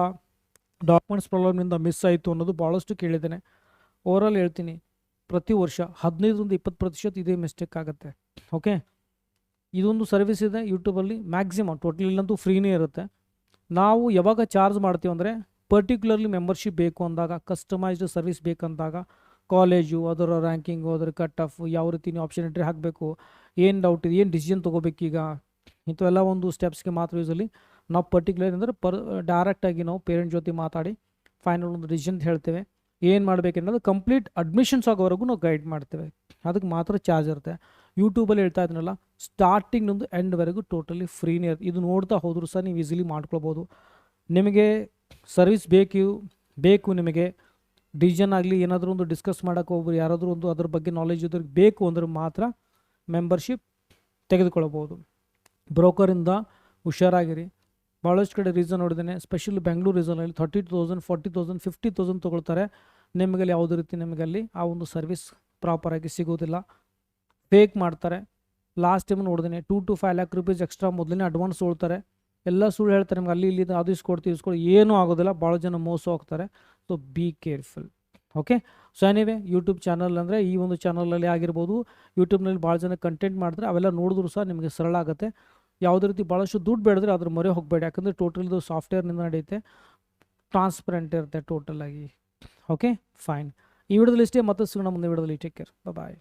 ಡಾಕ್ಯುಮೆಂಟ್ಸ್ ಪ್ರಾಬ್ಲಮ್ನಿಂದ ಮಿಸ್ ಆಯಿತು ಅನ್ನೋದು ಭಾಳಷ್ಟು ಕೇಳಿದ್ದೇನೆ. ಓವರಾಲ್ ಹೇಳ್ತೀನಿ, ಪ್ರತಿ ವರ್ಷ 15-20% ಇದೇ ಮಿಸ್ಟೇಕ್ ಆಗುತ್ತೆ. ಓಕೆ, ಇದೊಂದು ಸರ್ವಿಸ್ ಇದೆ ಯೂಟ್ಯೂಬಲ್ಲಿ, ಮ್ಯಾಕ್ಸಿಮಮ್ ಟೋಟಲ್ ಇಲ್ಲಂತೂ ಫ್ರೀನೇ ಇರುತ್ತೆ. ನಾವು ಯಾವಾಗ ಚಾರ್ಜ್ ಮಾಡ್ತೀವಿ ಅಂದರೆ ಪರ್ಟಿಕ್ಯುಲರ್ಲಿ ಮೆಂಬರ್ಶಿಪ್ ಬೇಕು ಅಂದಾಗ, ಕಸ್ಟಮೈಸ್ಡ್ ಸರ್ವಿಸ್ ಬೇಕಂದಾಗ, ಕಾಲೇಜು ಅದರ ರ್ಯಾಂಕಿಂಗು ಅದರ ಕಟ್ ಆಫ್ ಯಾವ ರೀತಿ ನೀವು ಆಪ್ಷನ್ ಎಂಟ್ರಿ ಹಾಕಬೇಕು, ಏನು ಡೌಟ್ ಇದೆ, ಏನು ಡಿಸಿಷನ್ ತೊಗೋಬೇಕೀಗ, ಇಂಥವೆಲ್ಲ ಒಂದು ಸ್ಟೆಪ್ಸ್ಗೆ ಮಾತ್ರ ಯೂಸಲಿ ನಾವು ಪರ್ಟಿಕ್ಯುಲರ್ ಅಂದರೆ ಡೈರೆಕ್ಟಾಗಿ ನಾವು ಪೇರೆಂಟ್ ಜೊತೆ ಮಾತಾಡಿ ಫೈನಲ್ ಒಂದು ಡಿಸಿಷನ್ ಹೇಳ್ತೇವೆ. ಏನು ಮಾಡಬೇಕೆನ್ನೋದು ಕಂಪ್ಲೀಟ್ ಅಡ್ಮಿಷನ್ಸ್ ಆಗೋವರೆಗೂ ನಾವು ಗೈಡ್ ಮಾಡ್ತೇವೆ. ಅದಕ್ಕೆ ಮಾತ್ರ ಚಾರ್ಜ್ ಇರುತ್ತೆ. ಯೂಟ್ಯೂಬಲ್ಲಿ ಹೇಳ್ತಾ ಇದ್ದೀನಲ್ಲ, ಸ್ಟಾರ್ಟಿಂಗ್ನೊಂದು ಎಂಡ್ವರೆಗೂ ಟೋಟಲಿ ಫ್ರೀನೇ ಇರುತ್ತೆ. ಇದು ನೋಡ್ತಾ ಹೋದರೂ ಸಹ ನೀವು ಈಸಿಲಿ ಮಾಡ್ಕೊಳ್ಬೋದು. ನಿಮಗೆ ಸರ್ವಿಸ್ ಬೇಕು ನಿಮಗೆ ಡಿಸಿಷನ್ ಆಗಲಿ ಏನಾದರೂ ಒಂದು ಡಿಸ್ಕಸ್ ಮಾಡೋಕೆ ಒಬ್ಬರು ಯಾರಾದರೂ ಒಂದು ಅದ್ರ ಬಗ್ಗೆ ನಾಲೆಜ್ ಇದ್ರಿಗೆ ಬೇಕು ಅಂದ್ರೆ ಮಾತ್ರ ಮೆಂಬರ್ಶಿಪ್ ತೆಗೆದುಕೊಳ್ಬೋದು. ಬ್ರೋಕರಿಂದ ಹುಷಾರಾಗಿರಿ. ಭಾಳಷ್ಟು ಕಡೆ ರೀಸನ್ ನೋಡಿದ್ದೇನೆ, ಸ್ಪೆಷಲಿ ಬೆಂಗಳೂರು ರೀಸನಲ್ಲಿ 30,000 40,000 50,000 ತೊಗೊಳ್ತಾರೆ. ನಿಮಗಲ್ಲಿ ಯಾವುದೇ ರೀತಿ ನಿಮಗಲ್ಲಿ ಆ ಒಂದು ಸರ್ವಿಸ್ ಪ್ರಾಪರಾಗಿ ಸಿಗೋದಿಲ್ಲ, ಫೇಕ್ ಮಾಡ್ತಾರೆ. ಲಾಸ್ಟ್ ಟೈಮ್ ನೋಡಿದ್ದೇನೆ 2 to 5 lakh rupees ಎಕ್ಸ್ಟ್ರಾ ಮೊದಲನೇ ಅಡ್ವಾನ್ಸ್ ತೊಗೊಳ್ತಾರೆ. ಎಲ್ಲ ಸುಳ್ಳು ಹೇಳ್ತಾರೆ, ನಿಮ್ಗೆ ಅಲ್ಲಿ ಇಲ್ಲಿ ಅದು ಇಸ್ಕೊಡ್ತೀವಿ ಏನೂ ಆಗೋದಿಲ್ಲ. ಭಾಳ ಜನ ಮೋಸ ಹೋಗ್ತಾರೆ. So be careful. Okay, so anyway YouTube channel ಅಂದರೆ ಈ ಒಂದು ಚಾನಲಲ್ಲಿ ಆಗಿರ್ಬೋದು, ಯೂಟ್ಯೂಬ್ನಲ್ಲಿ ಭಾಳ ಜನ ಕಂಟೆಂಟ್ ಮಾಡಿದ್ರೆ ಅವೆಲ್ಲ ನೋಡಿದ್ರು ಸಹ ನಿಮಗೆ ಸರಳ ಆಗುತ್ತೆ. ಯಾವುದೇ ರೀತಿ ಭಾಳಷ್ಟು ದುಡ್ಡು ಬೇಡಿದ್ರೆ ಅದ್ರ ಮೊರೆ ಹೋಗಬೇಡಿ. ಯಾಕಂದರೆ ಟೋಟಲ್ ಇದು ಸಾಫ್ಟ್ವೇರ್ನಿಂದ ನಡೆಯುತ್ತೆ, ಟ್ರಾನ್ಸ್ಪರೆಂಟ್ ಇರುತ್ತೆ ಟೋಟಲಾಗಿ. Okay fine. ಈ ವಿಡಿಯೋದಲ್ಲಿ ಇಷ್ಟೇ, ಮತ್ತೆ ಸಿಗೋಣ ಮುಂದೆ ವಿಡಿಯೋದಲ್ಲಿ. ಟೇಕ್ ಕೇರ್, ಬಾಯ್.